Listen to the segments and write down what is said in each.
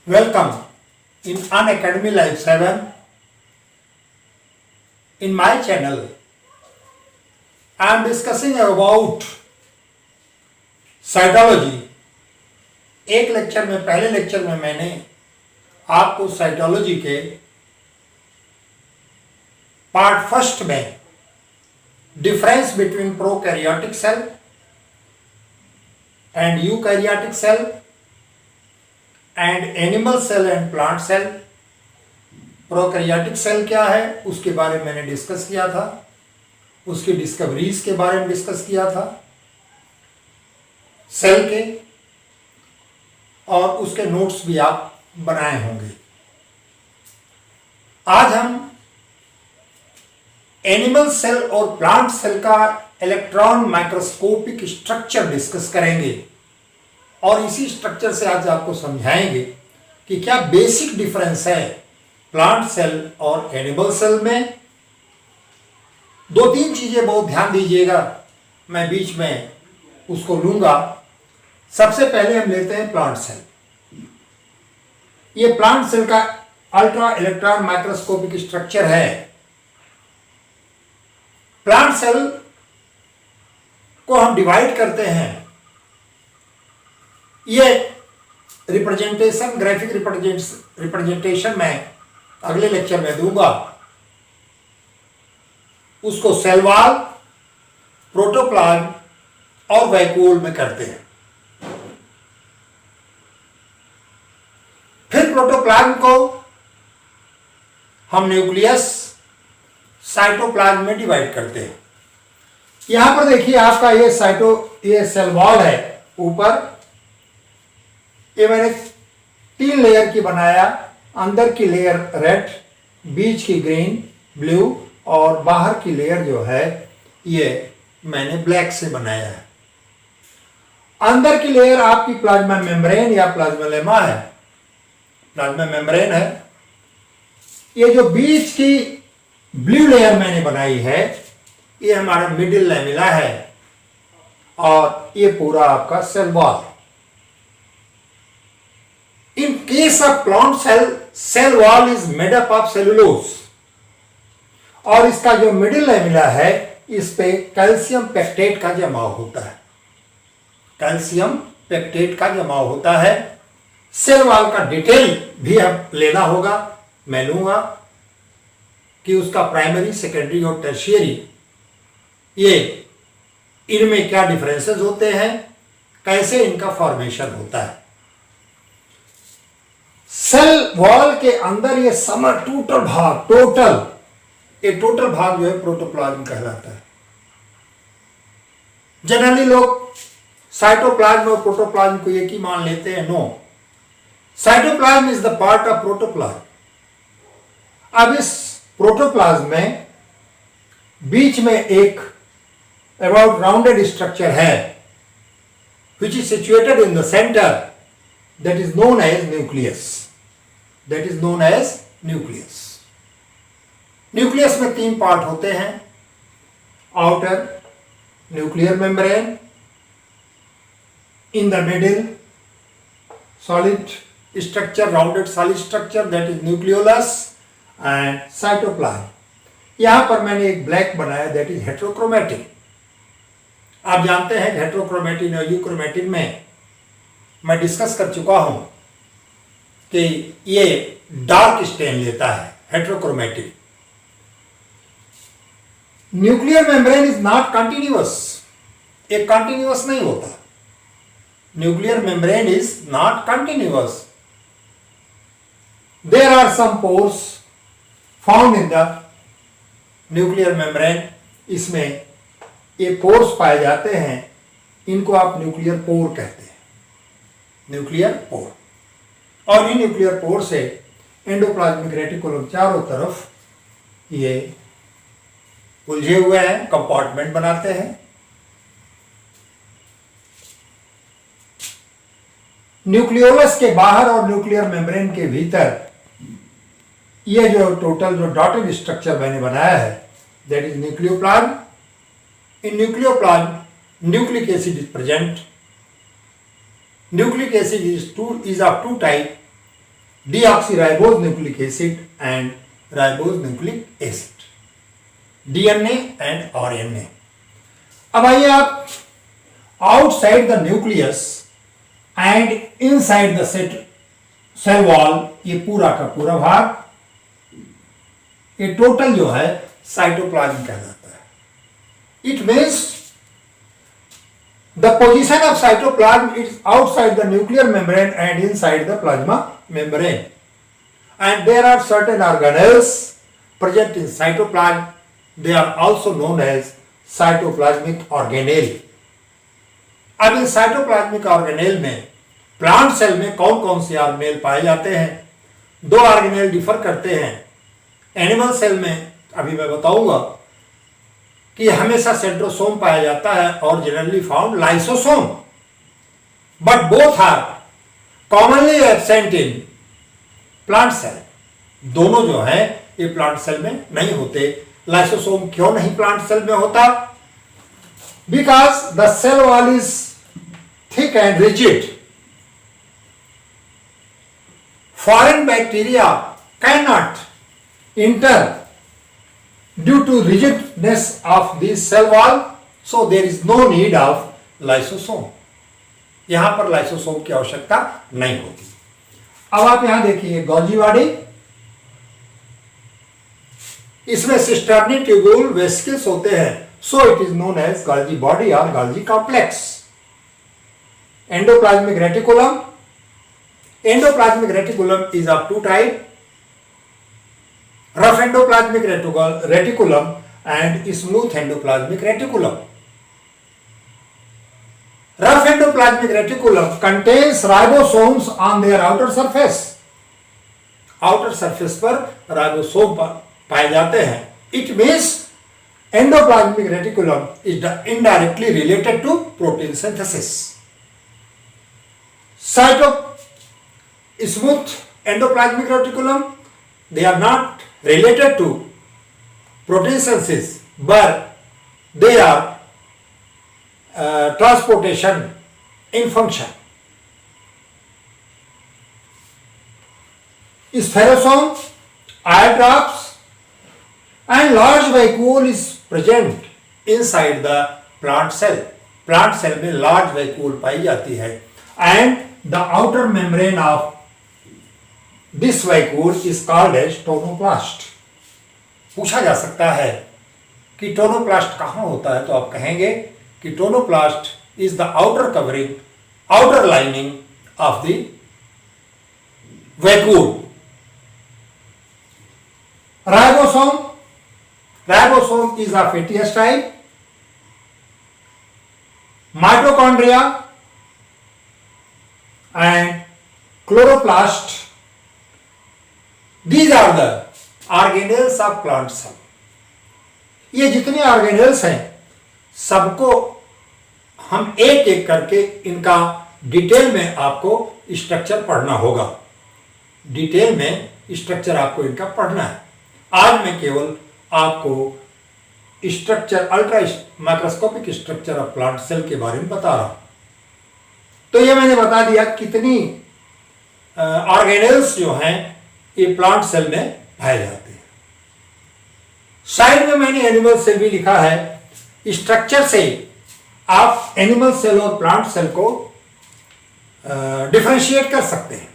Welcome in Unacademy Life 7. In my channel, I am discussing about cytology. एक lecture में पहले lecture में मैंने आपको साइटोलॉजी के पार्ट फर्स्ट में difference between prokaryotic cell and eukaryotic cell and animal cell and plant cell, prokaryotic cell क्या है उसके बारे में मैंने डिस्कस किया था, उसकी डिस्कवरीज के बारे में डिस्कस किया था सेल के, और उसके नोट्स भी आप बनाए होंगे। आज हम एनिमल सेल और प्लांट सेल का इलेक्ट्रॉन माइक्रोस्कोपिक स्ट्रक्चर डिस्कस करेंगे और इसी स्ट्रक्चर से आज आपको समझाएंगे कि क्या बेसिक डिफरेंस है प्लांट सेल और एनिमल सेल में। दो तीन चीजें बहुत ध्यान दीजिएगा, मैं बीच में उसको लूंगा। सबसे पहले हम लेते हैं प्लांट सेल। ये प्लांट सेल का अल्ट्रा इलेक्ट्रॉन माइक्रोस्कोपिक स्ट्रक्चर है। प्लांट सेल को हम डिवाइड करते हैं, ये रिप्रेजेंटेशन, ग्राफिक रिप्रेजेंटेशन में अगले लेक्चर में दूंगा। उसको सेल वॉल, प्रोटोप्लाज्म और वैक्यूल में करते हैं। फिर प्रोटोप्लाज्म को हम न्यूक्लियस, साइटोप्लाज्म में डिवाइड करते हैं। यहां पर देखिए आपका ये सेल वॉल है ऊपर, ये मैंने 3 लेयर की बनाया। अंदर की लेयर रेड, बीच की ग्रीन, ब्लू और बाहर की लेयर जो है ये मैंने ब्लैक से बनाया है। अंदर की लेयर आपकी प्लाज्मा मेम्ब्रेन या प्लाज्मा है, प्लाज्मा मेम्ब्रेन है। ये जो बीच की ब्लू लेयर मैंने बनाई है ये हमारा मिडिल लैमेला है और ये पूरा आपका cell wall. In case of plant cell, cell wall is made up of cellulose और इसका जो मिडिल लैमेला है इस पे कैल्शियम पेक्टेट का जमाव होता है। कैल्शियम पेक्टेट का जमाव होता है। सेल वॉल का डिटेल भी अब लेना होगा, मैं लूंगा कि उसका प्राइमरी, सेकेंडरी और टर्शियरी ये इनमें क्या डिफरेंसेस होते हैं, कैसे इनका फॉर्मेशन होता है। सेल वॉल के अंदर ये टोटल भाग जो है प्रोटोप्लाज्म कहलाता है। जनरली लोग साइटोप्लाज्म और प्रोटोप्लाज्म को एक ही मान लेते हैं। No, cytoplasm is the part of protoplasm. अब इस प्रोटोप्लाज्म में बीच में एक अबाउट राउंडेड स्ट्रक्चर है which is situated in the centre, that is known as nucleus. Nucleus में 3 पार्ट होते हैं। Outer nuclear membrane, in the middle solid structure, rounded solid structure, that is nucleolus and cytoplasm. यहां पर मैंने एक black बनाया, that is heterochromatin. आप जानते हैं हेट्रोक्रोमेटिन और यूक्रोमेटिन में मैं डिस्कस कर चुका हूं कि ये डार्क स्टेन लेता है heterochromatin. Nuclear membrane is not continuous, एक कंटिन्यूअस नहीं होता। Nuclear membrane is not continuous. There are some pores found in the nuclear membrane. इसमें ये पोर्स पाए जाते हैं, इनको आप न्यूक्लियर पोर कहते हैं, न्यूक्लियर पोर। और इन न्यूक्लियर पोर से एंडोप्लाज्मिक रेटिकुलम चारों तरफ ये उलझे हुए हैं, कंपार्टमेंट बनाते हैं। न्यूक्लियोलस के बाहर और न्यूक्लियर मेम्ब्रेन के भीतर ये जो टोटल जो डॉटेड स्ट्रक्चर मैंने बनाया है that is nucleoplasm. In nucleoplasm nucleic acid is present. Nucleic acid is of two type, deoxyribose nucleic acid and ribose nucleic acid, DNA and RNA. अब आइए आप outside the nucleus and inside the cell wall, ये पूरा का पूरा भाग, ये total जो है साइटोप्लाज्म कहलाता है. It means the position of cytoplasm is outside the nuclear membrane and inside the plasma membrane, and there are certain organelles present in cytoplasm. They are also known as cytoplasmic organelle. अब इस cytoplasmic organelle में plant cell में कौन कौन से organelle पाए जाते हैं? दो ऑर्गेनेल डिफर करते हैं. एनिमल सेल में अभी मैं बताऊंगा कि हमेशा सेंट्रोसोम पाया जाता है और generally found lysosome, but both are commonly absent in plant cell. दोनों जो है ये प्लांट सेल में नहीं होते. लाइसोसोम क्यों नहीं प्लांट सेल में होता? Because the cell wall is thick and rigid. Foreign bacteria can not enter due to rigidness of the cell wall, so there is no need of lysosome. यहां पर lysosome की आवश्यकता नहीं होती. अब आप यहां देखिए गोल्जी बॉडी, इसमें सिस्टर्नी ट्यूब्यूल वेसिकल्स होते हैं, so it is known as Golgi body और Golgi complex. Endoplasmic reticulum, endoplasmic reticulum is of two type, rough endoplasmic reticulum and smooth endoplasmic reticulum. Rough endoplasmic reticulum contains ribosomes on their outer surface. Outer surface पर ribosome पाए जाते हैं. It means endoplasmic reticulum is indirectly related to protein synthesis. Smooth endoplasmic reticulum, they are not related to protein synthesis, but they are transportation in function. Spherosome, eye drops, and large vacuole is present inside the plant cell. Plant cell में large vacuole पाई जाती है, and the outer membrane of this vacuole is called as tonoplast. पूछा जा सकता है कि tonoplast कहाँ होता है, तो आप कहेंगे कि tonoplast is the outer covering, outer lining of the vacuole. Ribosome, ribosome is of ATS type. Mitochondria and chloroplast, these are the organelles of plant cell. ये जितने ऑर्गेनेल्स हैं सबको हम एक एक करके इनका डिटेल में आपको स्ट्रक्चर पढ़ना होगा. डिटेल में स्ट्रक्चर आपको इनका पढ़ना है. आज मैं केवल आपको structure, ultra microscopic structure of plant cell के बारे में बता रहा हूं. तो ये मैंने बता दिया कितनी ऑर्गेनेल्स जो हैं ये प्लांट सेल में पाए जाते हैं. साइड में मैंने एनिमल सेल भी लिखा है. स्ट्रक्चर से आप एनिमल सेल और प्लांट सेल को डिफरेंशिएट कर सकते हैं.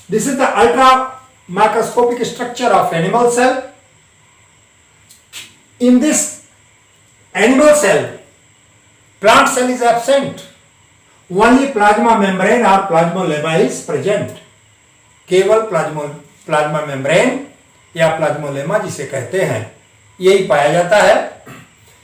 This is the ultra microscopic structure of animal cell. In this animal cell, plant cell is absent. Only plasma membrane और प्लाज्मोलेमा इज प्रेजेंट. केवल प्लाज्मा मेम्ब्रेन या प्लाज्मोलेमा जिसे कहते हैं यही पाया जाता है.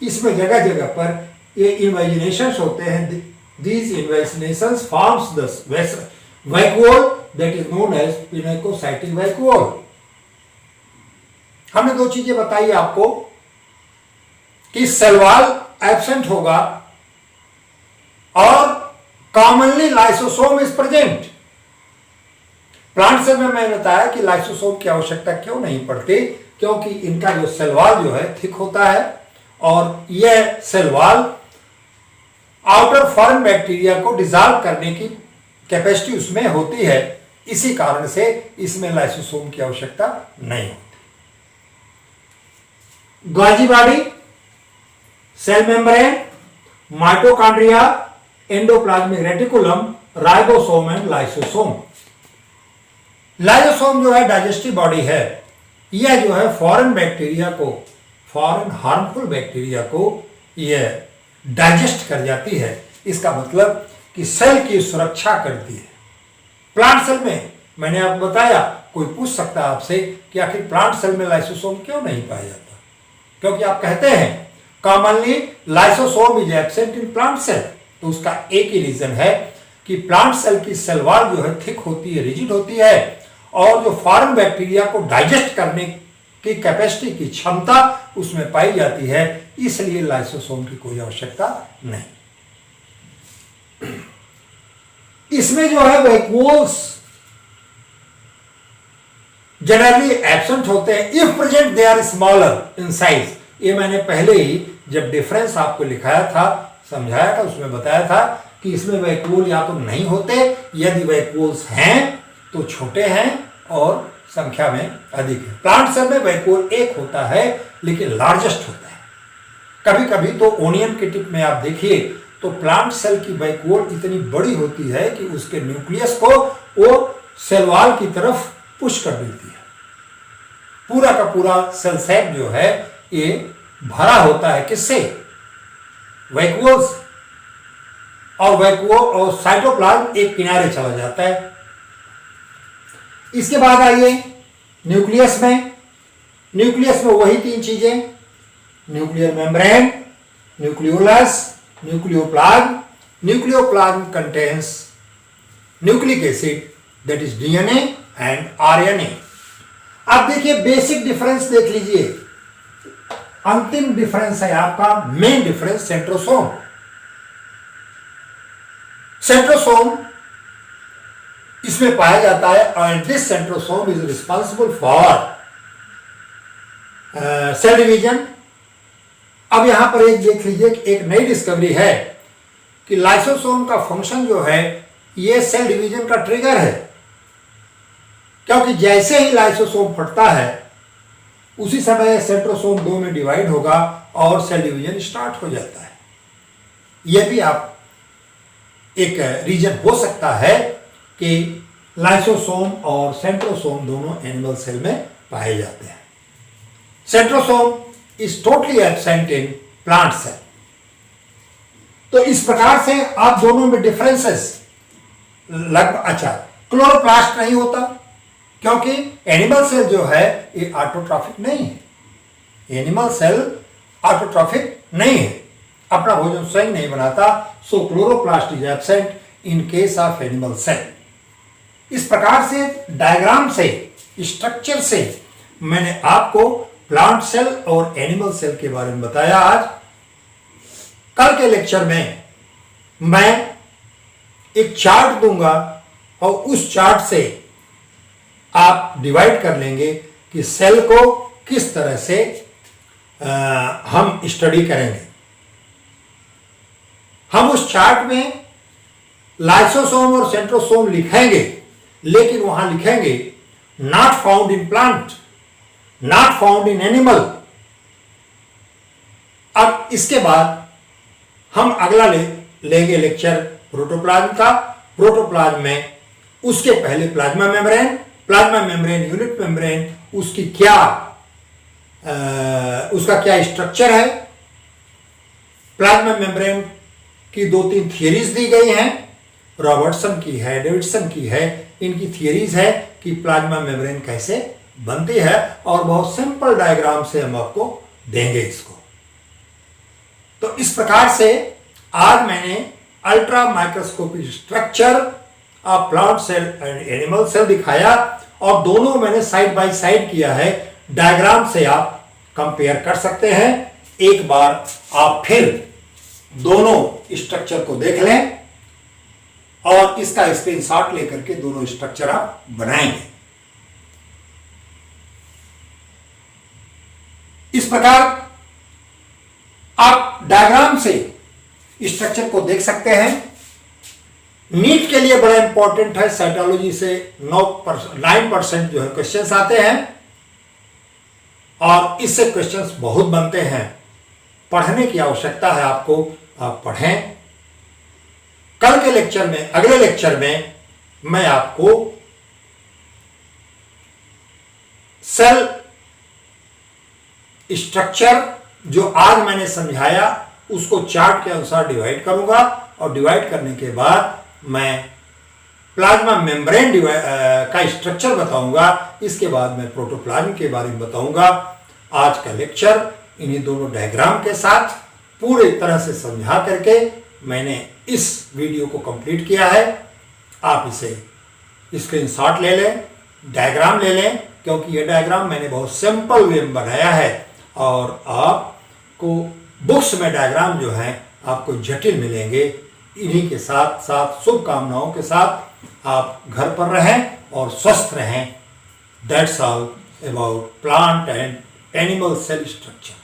इसमें जगह जगह पर ये इन्वेजिनेशंस होते हैं. These invaginations forms the vacuole that is known as pinocytic vacuole. हमने दो चीजें बताई आपको कि सेल वॉल एब्सेंट होगा और commonly lysosome is present. Plant cell में मैंने बताया कि लाइसोसोम की आवश्यकता क्यों नहीं पड़ती, क्योंकि इनका जो सेल वॉल जो है थिक होता है और यह cell wall outer foreign bacteria को डिसॉल्व करने की कैपेसिटी उसमें होती है. इसी कारण से इसमें लाइसोसोम की आवश्यकता नहीं होती। Golgi body, cell membrane, mitochondria, endoplasmic reticulum, ribosome and lysosome. Lysosome जो है डाइजेस्टिव बॉडी है, यह जो है फॉरेन बैक्टीरिया को, फॉरेन हार्मफुल बैक्टीरिया को यह डाइजेस्ट कर जाती है। इसका मतलब कि सेल की सुरक्षा करती है। प्लांट सेल में मैंने आपको बताया, कोई पूछ सकता है आपसे कि आखिर प्लांट सेल में लाइसोसोम क्यों नहीं पाया जाता, क्योंकि आप कहते हैं commonly lysosome is absent in plant cell. तो उसका एक ही रीजन है कि प्लांट सेल की सेल वॉल जो है थिक होती है, रिजिड होती है, और जो फॉरेन बैक्टीरिया को डाइजेस्ट करने की कैपेसिटी की क्षमता उसमें पाई जाती है, इसलिए लाइसोसोम की कोई आवश्यकता नहीं। इसमें जो है वैक्यूल्स जनरली एब्सेंट होते हैं if present they are smaller in size. ये मैंने पहले ही जब डिफरेंस आपको लिखाया था, समझाया था, उसमें बताया था कि इसमें वैक्यूल या तो नहीं होते, यदि वैक्यूल्स हैं तो छोटे हैं और संख्या में अधिक है। प्लांट सेल में वैक्यूल एक होता है लेकिन लार्जेस्ट होता है। कभी कभी तो ओनियन के टिप में आप देखिए तो प्लांट सेल की वैक्यूल इतनी बड़ी होती है कि उसके न्यूक्लियस को वो सेल वॉल की तरफ पुश कर देती है। पूरा का पूरा सेल सेट जो है ये भरा होता है किससे? वैक्यूल्स। और वैक्यूल और साइटोप्लाज्म एक किनारे चला जाता है। इसके बाद आइए न्यूक्लियस में। न्यूक्लियस में वही तीन चीजें, nuclear membrane, nucleolus, nucleoplasm. Nucleoplasm contains nucleic acid, that is DNA and RNA. अब देखिए बेसिक डिफरेंस देख लीजिए। अंतिम डिफरेंस है आपका मेन डिफरेंस, सेंट्रोसोम। सेंट्रोसोम इसमें पाया जाता है और this centrosome is responsible for sale division. अब यहां पर एक देख लीजिए, एक नई डिस्कवरी है कि लाइसोसोम का फंक्शन जो है ये सेल डिवीजन का ट्रिगर है, क्योंकि जैसे ही लाइसोसोम फटता है उसी समय सेंट्रोसोम दो में डिवाइड होगा और सेल डिवीजन स्टार्ट हो जाता है। यह भी आप एक रीजन हो सकता है कि लाइसोसोम और सेंट्रोसोम दोनों एनिमल सेल में पाए जाते हैं। Centrosome is totally absent in plant cell. तो इस प्रकार से आप दोनों में डिफरेंसेस लगभग, अच्छा क्लोरोप्लास्ट नहीं होता क्योंकि एनिमल सेल जो है ये ऑटोट्रॉफिक नहीं है। एनिमल सेल ऑटोट्रॉफिक नहीं है, अपना भोजन स्वयं नहीं बनाता। So chloroplast is absent in case of animal cell. इस प्रकार से डायग्राम से, स्ट्रक्चर से मैंने आपको प्लांट सेल और एनिमल सेल के बारे में बताया। आज कल के लेक्चर में मैं एक चार्ट दूंगा और उस चार्ट से आप डिवाइड कर लेंगे कि सेल को किस तरह से हम स्टडी करेंगे। हम उस चार्ट में लाइसोसोम और सेंट्रोसोम लिखेंगे, लेकिन वहां लिखेंगे not found in plant, not found in animal. अब इसके बाद हम अगला लेंगे लेक्चर प्रोटोप्लाज्म का। प्रोटोप्लाज्म में उसके पहले plasma membrane, plasma membrane, unit membrane, उसकी क्या उसका क्या स्ट्रक्चर है। प्लाज्मा मेम्ब्रेन की दो तीन थियरीज दी गई हैं, रॉबर्टसन की है, डेविडसन की है। इनकी थियरीज है कि प्लाज्मा मेम्ब्रेन कैसे बनती है और बहुत सिंपल डायग्राम से हम आपको देंगे इसको। तो इस प्रकार से आज मैंने ultra microscopic structure of plant cell and animal cell दिखाया और दोनों मैंने साइड बाय साइड किया है। डायग्राम से आप कंपेयर कर सकते हैं। एक बार आप फिर दोनों स्ट्रक्चर को देख लें और इसका स्क्रीनशॉट लेकर के दोनों स्ट्रक्चर आप बनाएंगे। इस प्रकार आप डायग्राम से स्ट्रक्चर को देख सकते हैं। नीट के लिए बड़ा इंपॉर्टेंट है। साइटोलॉजी से 9% जो है क्वेश्चंस आते हैं और इससे क्वेश्चंस बहुत बनते हैं। पढ़ने की आवश्यकता है आपको, आप पढ़ें। कल के लेक्चर में, अगले लेक्चर में मैं आपको सेल स्ट्रक्चर जो आज मैंने समझाया उसको चार्ट के अनुसार डिवाइड करूंगा और डिवाइड करने के बाद मैं प्लाज्मा मेम्ब्रेन का स्ट्रक्चर बताऊंगा। इसके बाद मैं प्रोटोप्लाज्म के बारे में बताऊंगा। आज का लेक्चर इन्हीं दोनों डायग्राम के साथ पूरी तरह से समझा करके मैंने इस वीडियो को कंप्लीट किया है। आप इसे स्क्रीनशॉट ले लें, डायग्राम ले लें, क्योंकि ये डायग्राम मैंने बहुत सिंपल वे में बनाया है और आपको बुक्स में डायग्राम जो है आपको जटिल मिलेंगे। इन्हीं के साथ साथ शुभकामनाओं के साथ आप घर पर रहें और स्वस्थ रहें। That's all about plant and animal cell structure.